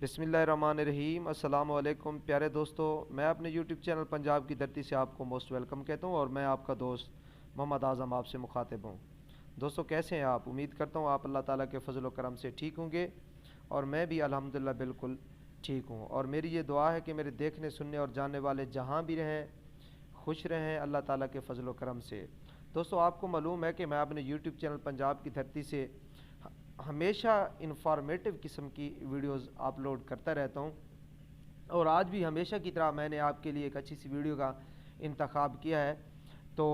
بسم اللہ الرحمن الرحیم۔ السلام علیکم پیارے دوستو، میں اپنے یوٹیوب چینل پنجاب کی دھرتی سے آپ کو موسٹ ویلکم کہتا ہوں، اور میں آپ کا دوست محمد اعظم آپ سے مخاطب ہوں۔ دوستو کیسے ہیں آپ؟ امید کرتا ہوں آپ اللہ تعالیٰ کے فضل و کرم سے ٹھیک ہوں گے، اور میں بھی الحمدللہ بالکل ٹھیک ہوں، اور میری یہ دعا ہے کہ میرے دیکھنے سننے اور جاننے والے جہاں بھی رہیں خوش رہیں اللہ تعالیٰ کے فضل و کرم سے۔ دوستو آپ کو معلوم ہے کہ میں اپنے یوٹیوب چینل پنجاب کی دھرتی سے ہمیشہ انفارمیٹیو قسم کی ویڈیوز اپلوڈ کرتا رہتا ہوں، اور آج بھی ہمیشہ کی طرح میں نے آپ کے لیے ایک اچھی سی ویڈیو کا انتخاب کیا ہے۔ تو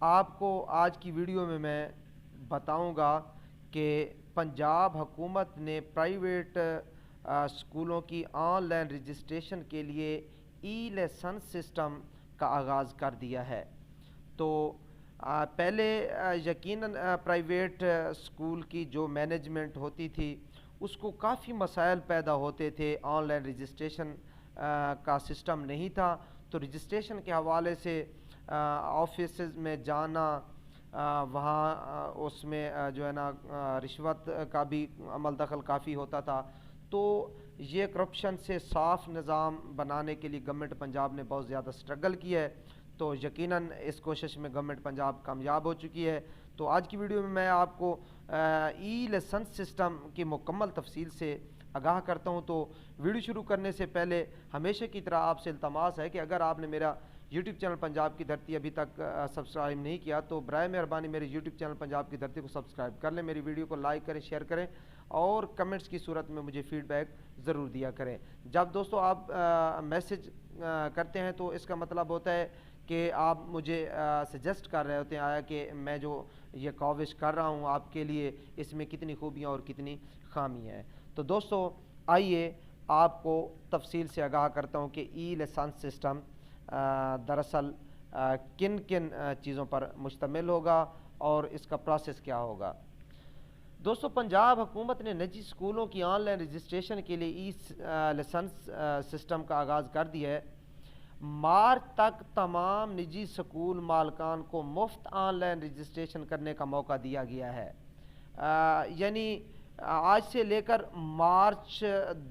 آپ کو آج کی ویڈیو میں بتاؤں گا کہ پنجاب حکومت نے پرائیویٹ اسکولوں کی آن لائن رجسٹریشن کے لیے ای لیسنس سسٹم کا آغاز کر دیا ہے۔ تو پہلے یقیناً پرائیویٹ اسکول کی جو مینجمنٹ ہوتی تھی اس کو کافی مسائل پیدا ہوتے تھے، آن لائن رجسٹریشن کا سسٹم نہیں تھا، تو رجسٹریشن کے حوالے سے آفیسز میں جانا، وہاں اس میں جو ہے نا رشوت کا بھی عمل دخل کافی ہوتا تھا۔ تو یہ کرپشن سے صاف نظام بنانے کے لیے گورنمنٹ پنجاب نے بہت زیادہ سٹرگل کیا ہے، تو یقیناً اس کوشش میں گورنمنٹ پنجاب کامیاب ہو چکی ہے۔ تو آج کی ویڈیو میں آپ کو ای لیسنس سسٹم کی مکمل تفصیل سے آگاہ کرتا ہوں۔ تو ویڈیو شروع کرنے سے پہلے ہمیشہ کی طرح آپ سے التماس ہے کہ اگر آپ نے میرا یوٹیوب چینل پنجاب کی دھرتی ابھی تک سبسکرائب نہیں کیا تو برائے مہربانی میرے یوٹیوب چینل پنجاب کی دھرتی کو سبسکرائب کر لیں، میری ویڈیو کو لائک کریں، شیئر کریں، اور کمنٹس کی صورت میں مجھے فیڈ بیک ضرور دیا کریں۔ جب دوستو آپ میسج کرتے ہیں تو اس کا مطلب ہوتا ہے کہ آپ مجھے سجیسٹ کر رہے ہوتے ہیں آیا کہ میں جو یہ کوشش کر رہا ہوں آپ کے لیے اس میں کتنی خوبیاں اور کتنی خامیاں ہیں۔ تو دوستو آئیے آپ کو تفصیل سے آگاہ کرتا ہوں کہ ای لیسنس سسٹم دراصل کن کن چیزوں پر مشتمل ہوگا اور اس کا پروسیس کیا ہوگا۔ دوستو پنجاب حکومت نے نجی اسکولوں کی آن لائن رجسٹریشن کے لیے ای لیسنس سسٹم کا آغاز کر دیا ہے۔ مارچ تک تمام نجی اسکول مالکان کو مفت آن لائن رجسٹریشن کرنے کا موقع دیا گیا ہے، یعنی آج سے لے کر مارچ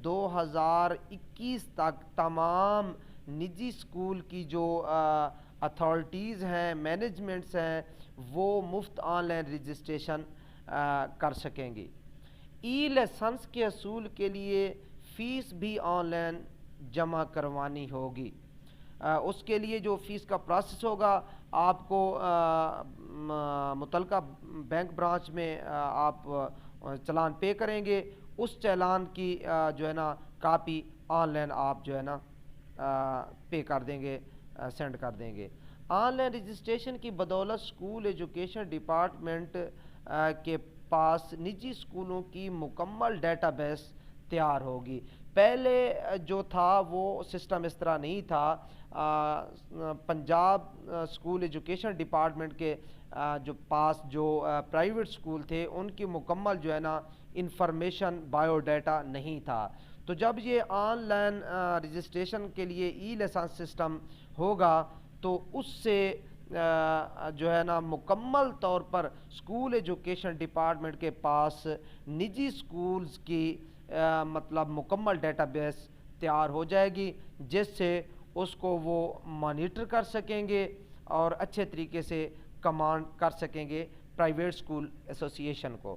2021 تک تمام نجی اسکول کی جو اتھارٹیز ہیں، مینجمنٹس ہیں، وہ مفت آن لائن رجسٹریشن کر سکیں گی۔ ای لیسنس کے حصول کے لیے فیس بھی آن لائن جمع کروانی ہوگی۔ اس کے لیے جو فیس کا پروسیس ہوگا آپ کو متعلقہ بینک برانچ میں آپ چلان پے کریں گے، اس چلان کی جو ہے نا کاپی آن لائن آپ جو ہے نا پے کر دیں گے، سینڈ کر دیں گے۔ آن لائن رجسٹریشن کی بدولت اسکول ایجوکیشن ڈپارٹمنٹ کے پاس نجی اسکولوں کی مکمل ڈیٹا بیس تیار ہوگی۔ پہلے جو تھا وہ سسٹم اس طرح نہیں تھا، پنجاب اسکول ایجوکیشن ڈپارٹمنٹ کے جو پاس جو پرائیویٹ اسکول تھے ان کی مکمل جو ہے نا انفارمیشن بایو ڈیٹا نہیں تھا۔ تو جب یہ آن لائن رجسٹریشن کے لیے ای لیسنس سسٹم ہوگا تو اس سے جو ہے نا مکمل طور پر اسکول ایجوکیشن ڈپارٹمنٹ کے پاس نجی اسکولز کی مطلب مکمل ڈیٹا بیس تیار ہو جائے گی، جس سے اس کو وہ مانیٹر کر سکیں گے اور اچھے طریقے سے کمانڈ کر سکیں گے پرائیویٹ اسکول ایسوسی ایشن کو۔